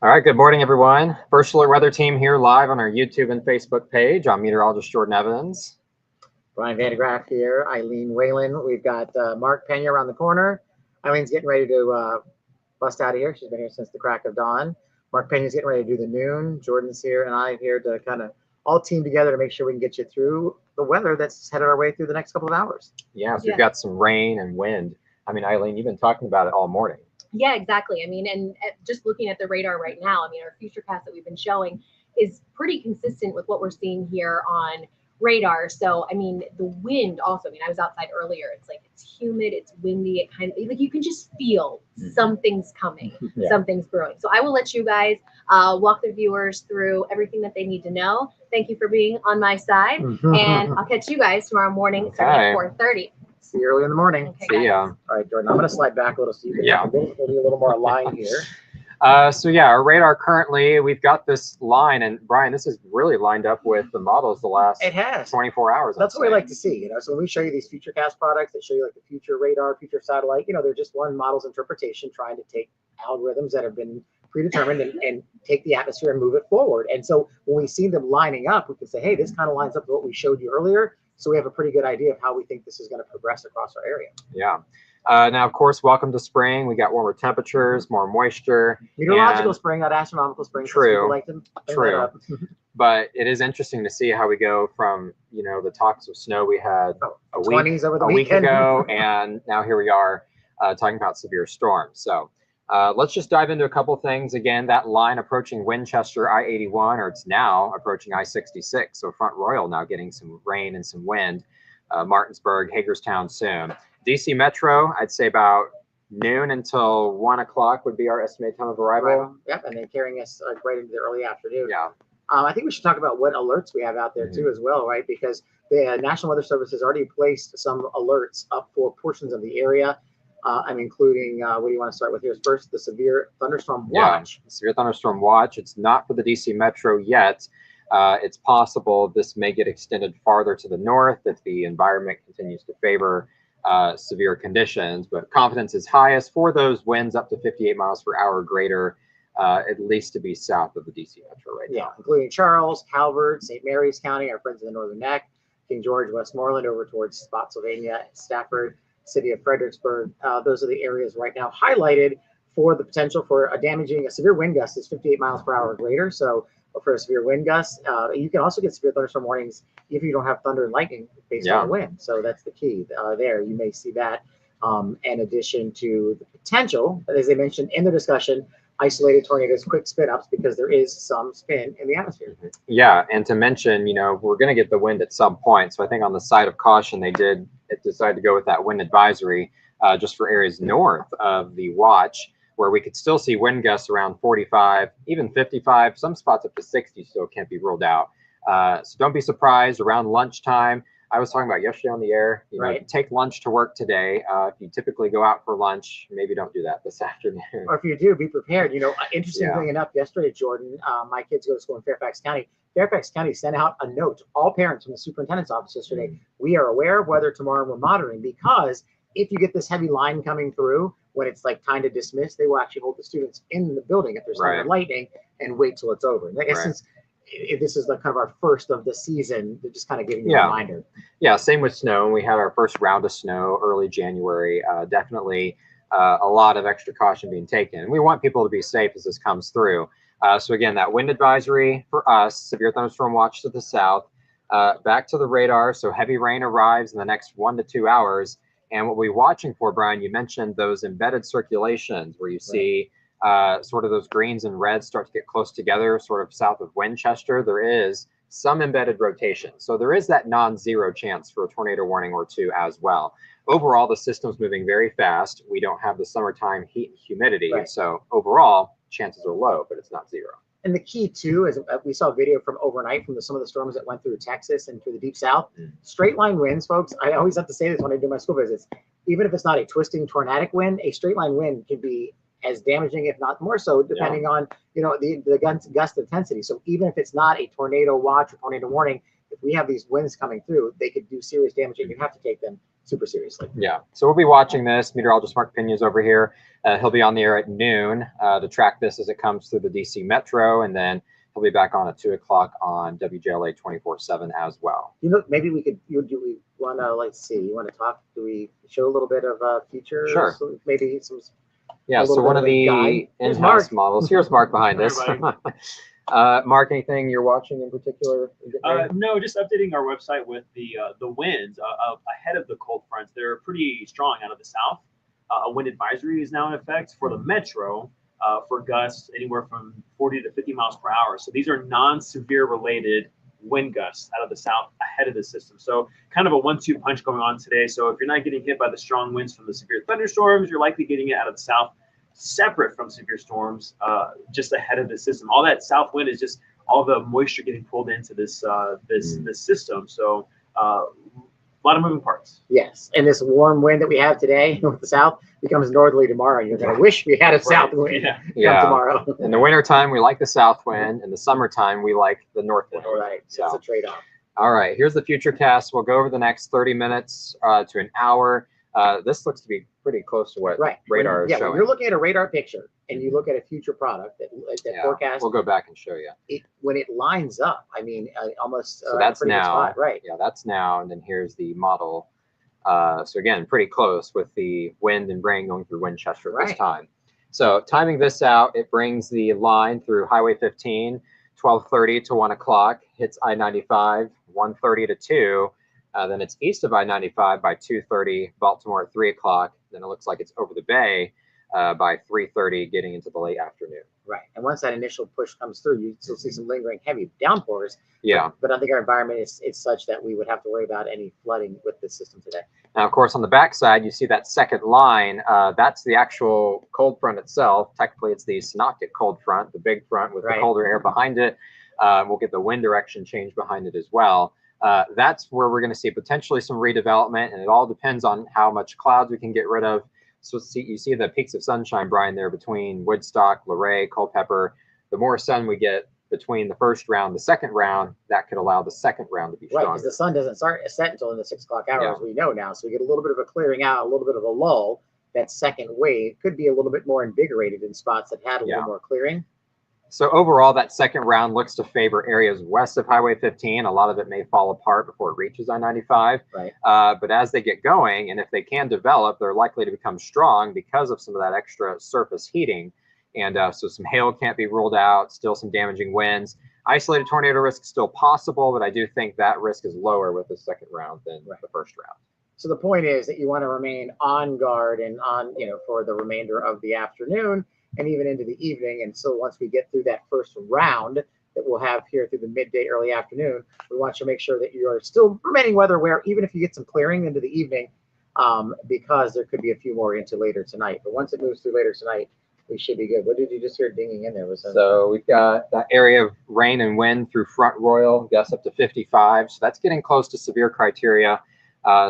All right, good morning, everyone. First Alert Weather Team here live on our YouTube and Facebook page. I'm meteorologist Jordan Evans. Brian Vandegraff here, Eileen Whalen. We've got Mark Pena around the corner. Eileen's getting ready to bust out of here. She's been here since the crack of dawn. Mark Pena's getting ready to do the noon. Jordan's here, and I'm here to kind of all team together to make sure we can get you through the weather that's headed our way through the next couple of hours. Yeah, so we've got some rain and wind. I mean, Eileen, you've been talking about it all morning. Yeah, exactly. I mean, and just looking at the radar right now, I mean, our futurecast that we've been showing is pretty consistent with what we're seeing here on radar. So, I mean, the wind also, I mean, I was outside earlier. It's like, it's humid, it's windy. It kind of like you can just feel something's coming, something's brewing. So I will let you guys walk the viewers through everything that they need to know. Thank you for being on my side. And I'll catch you guys tomorrow morning starting at 4:30. See you early in the morning. Okay, See ya. All right, Jordan, I'm going to slide back a little so you can maybe a little more aligned here. So yeah, our radar currently, we've got this line, and Brian, this is really lined up with the models the last 24 hours. That's what we like to see, So when we show you these futurecast products that show you like the future radar, future satellite, they're just one model's interpretation trying to take algorithms that have been predetermined and take the atmosphere and move it forward. And so when we see them lining up, we can say, hey, this kind of lines up with what we showed you earlier. So we have a pretty good idea of how we think this is going to progress across our area. Yeah. Now, of course, welcome to spring. We got warmer temperatures, more moisture. Meteorological spring, not astronomical spring. True. Like true. But it is interesting to see how we go from, the talks of snow we had a week ago, and now here we are talking about severe storms. So let's just dive into a couple things. Again, that line approaching Winchester I-81, or it's now approaching I-66. So Front Royal now getting some rain and some wind. Martinsburg, Hagerstown soon. DC Metro, I'd say about noon until 1 o'clock would be our estimated time of arrival. Yep, and then carrying us right into the early afternoon. Yeah. I think we should talk about what alerts we have out there too as well, right? Because the National Weather Service has already placed some alerts up for portions of the area. I'm including, what do you want to start with here? First, the Severe Thunderstorm Watch. Yeah, Severe Thunderstorm Watch. It's not for the DC Metro yet. It's possible this may get extended farther to the north if the environment continues to favor severe conditions, but confidence is highest for those winds up to 58 miles per hour or greater, at least to be south of the DC Metro right now. Including Charles, Calvert, St. Mary's County, our friends in the Northern Neck, King George, Westmoreland, over towards Spotsylvania, Stafford, city of Fredericksburg. Those are the areas right now highlighted for the potential for a severe wind gust is 58 miles per hour or greater. So for a severe wind gust, you can also get severe thunderstorm warnings if you don't have thunder and lightning based on the wind. So that's the key there. You may see that in addition to the potential, as they mentioned in the discussion, isolated tornadoes, quick spin ups, because there is some spin in the atmosphere. Yeah, and to mention, we're going to get the wind at some point. So I think on the side of caution, they decided to go with that wind advisory just for areas north of the watch, where we could still see wind gusts around 45, even 55, some spots up to 60 still can't be ruled out. So don't be surprised around lunchtime. I was talking about yesterday on the air, take lunch to work today. If you typically go out for lunch, maybe don't do that this afternoon. Or if you do, be prepared. Interestingly enough, yesterday, Jordan, my kids go to school in Fairfax County. Fairfax County sent out a note to all parents from the superintendent's office yesterday. We are aware of weather tomorrow. We're monitoring, because if you get this heavy line coming through, when it's like time to dismiss, they will actually hold the students in the building if there's thunder and lightning and wait till it's over. And I guess since this is kind of our first of the season, they're just kind of giving you a reminder. Yeah, same with snow. We had our first round of snow early January. Definitely a lot of extra caution being taken. And we want people to be safe as this comes through. So again, that wind advisory for us, severe thunderstorm watch to the south, back to the radar. So heavy rain arrives in the next 1 to 2 hours. And what we're watching for, Brian, you mentioned those embedded circulations where you see sort of those greens and reds start to get close together, sort of south of Winchester. There is some embedded rotation. So there is that non-zero chance for a tornado warning or two as well. Overall, the system's moving very fast. We don't have the summertime heat and humidity. So overall, chances are low, but it's not zero. And the key too is we saw a video from overnight from some of the storms that went through Texas and through the deep south. Straight line winds, folks. I always have to say this when I do my school visits. Even if it's not a twisting tornadic wind, a straight line wind can be as damaging, if not more so, depending on the gust intensity. So even if it's not a tornado watch or tornado warning, if we have these winds coming through, they could do serious damage, and you have to take them super seriously. Yeah. So we'll be watching this. Meteorologist Mark Pena's over here. He'll be on the air at noon to track this as it comes through the DC Metro, and then he'll be back on at 2 o'clock on WJLA 24/7 as well. You know, maybe we could. Do we want to let's see? You want to talk? Do we show a little bit of futures? Sure. Maybe some. Yeah. So one of the in-house models. Here's Mark behind us. Mark, anything you're watching in particular? No, just updating our website with the winds ahead of the cold fronts. They're pretty strong out of the south. A wind advisory is now in effect for the metro for gusts anywhere from 40 to 50 miles per hour. So these are non-severe related wind gusts out of the south ahead of the system. So kind of a 1-2 punch going on today. So if you're not getting hit by the strong winds from the severe thunderstorms, you're likely getting it out of the south, separate from severe storms, just ahead of the system. All that south wind is just all the moisture getting pulled into this this system. So a lot of moving parts. Yes, and this warm wind that we have today with the south becomes northerly tomorrow. You're going to wish we had a south wind tomorrow. In the wintertime, we like the south wind. In the summertime, we like the north wind. Right, so it's a trade-off. All right, here's the future cast. We'll go over the next 30 minutes to an hour. This looks to be pretty close to what radar is showing. When you're looking at a radar picture and you look at a future product that forecast, we'll go back and show you. When it lines up, I mean, almost. So that's now, spot, right? Yeah, that's now, and then here's the model. So again, pretty close with the wind and rain going through Winchester at this time. So timing this out, it brings the line through Highway 15, 12:30 to 1 o'clock, hits I-95, 1:30 to 2. Then it's east of I-95 by 2:30, Baltimore at 3 o'clock. Then it looks like it's over the bay by 3:30, getting into the late afternoon. Right. And once that initial push comes through, you still see some lingering heavy downpours. Yeah. But I think our environment is such that we would have to worry about any flooding with this system today. Now, of course, on the backside, you see that second line. That's the actual cold front itself. Technically, it's the synoptic cold front, the big front with the colder air behind it. We'll get the wind direction change behind it as well. That's where we're going to see potentially some redevelopment, and it all depends on how much clouds we can get rid of. So you see the peaks of sunshine, Brian, there between Woodstock, Luray, Culpeper. The more sun we get between the first round, the second round, that could allow the second round to be stronger. Right, because the sun doesn't set until in the 6 o'clock hour, as we know now. So we get a little bit of a clearing out, a little bit of a lull. That second wave could be a little bit more invigorated in spots that had a little more clearing. So overall, that second round looks to favor areas west of Highway 15. A lot of it may fall apart before it reaches I-95. Right. But as they get going, and if they can develop, they're likely to become strong because of some of that extra surface heating. And so some hail can't be ruled out, still some damaging winds. Isolated tornado risk is still possible, but I do think that risk is lower with the second round than the first round. So the point is that you want to remain on guard and on, for the remainder of the afternoon and even into the evening. And so once we get through that first round that we'll have here through the midday, early afternoon, we want you to make sure that you are still remaining weather aware, even if you get some clearing into the evening, because there could be a few more into later tonight. But once it moves through later tonight, we should be good. What did you just hear dinging in there? So we've got that area of rain and wind through Front Royal, gusts up to 55. So that's getting close to severe criteria.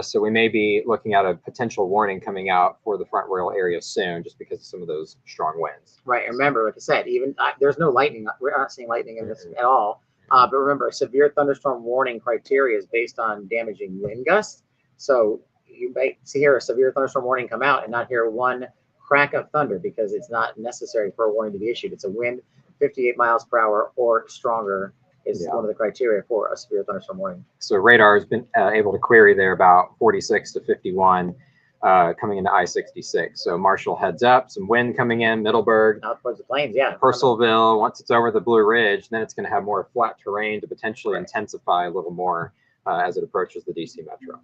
So we may be looking at a potential warning coming out for the Front Royal area soon, just because of some of those strong winds. Right. And remember, like I said, even there's no lightning. We're not seeing lightning in this at all. But remember, severe thunderstorm warning criteria is based on damaging wind gusts. So you might see here a severe thunderstorm warning come out and not hear one crack of thunder because it's not necessary for a warning to be issued. It's a wind 58 miles per hour or stronger is one of the criteria for a severe thunderstorm warning. So radar has been able to query there about 46 to 51 coming into I-66. So Marshall heads up, some wind coming in, Middleburg. Out towards the plains, yeah. Purcellville, once it's over the Blue Ridge, then it's going to have more flat terrain to potentially intensify a little more as it approaches the DC Metro.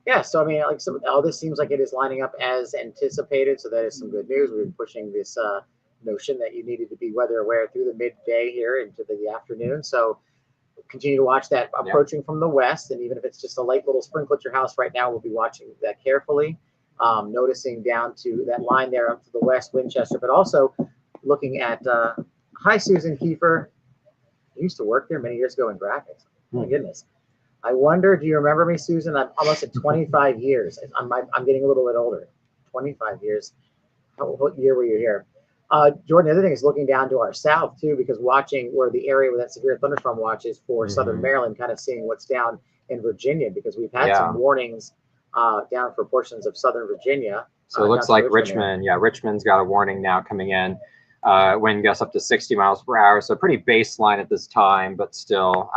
Yeah, so I mean, like all this seems like it is lining up as anticipated, so that is some good news. We've been pushing this notion that you needed to be weather aware through the midday here into the afternoon. So continue to watch that approaching from the west, and even if it's just a light little sprinkle at your house right now, we'll be watching that carefully, noticing down to that line there up to the west, Winchester, but also looking at, hi, Susan Kiefer. I used to work there many years ago in graphics. Oh, my goodness. I wonder, do you remember me, Susan? I'm almost at 25 years. I'm getting a little bit older. 25 years. What year were you here? Jordan, the other thing is looking down to our south, too, because watching where the area where that severe thunderstorm watch is for southern Maryland, kind of seeing what's down in Virginia, because we've had some warnings down for portions of southern Virginia. So it down looks to like area. Richmond, yeah, Richmond's got a warning now coming in. Wind gusts up to 60 miles per hour. So pretty baseline at this time, but still,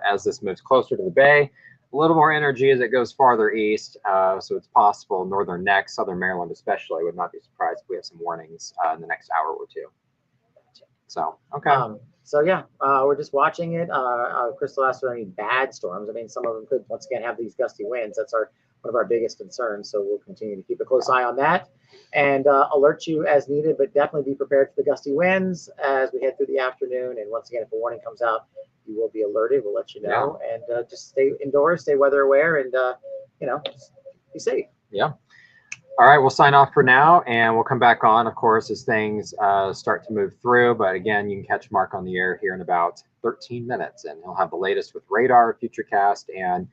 as this moves closer to the bay, a little more energy as it goes farther east. So it's possible northern neck, southern Maryland especially, would not be surprised if we have some warnings in the next hour or two. So, okay. So yeah, we're just watching it. Crystal asked for any bad storms. I mean, some of them could once again have these gusty winds. That's one of our biggest concerns. So we'll continue to keep a close eye on that and alert you as needed, but definitely be prepared for the gusty winds as we head through the afternoon. And once again, if a warning comes out, you will be alerted. We'll let you know. Yeah. And just stay indoors, stay weather aware, and be safe. Yeah. All right, we'll sign off for now, and we'll come back on, of course, as things start to move through. But again, you can catch Mark on the air here in about 13 minutes, and he'll have the latest with radar, futurecast, and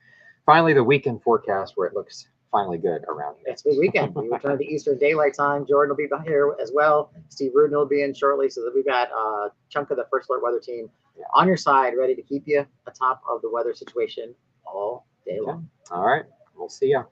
finally the weekend forecast where it looks finally good around here. It's the weekend. We return to the Eastern Daylight Time. Jordan will be here as well. Steve Rudin will be in shortly, so that we've got a chunk of the First Alert Weather team on your side, ready to keep you atop of the weather situation all day long. All right, we'll see ya.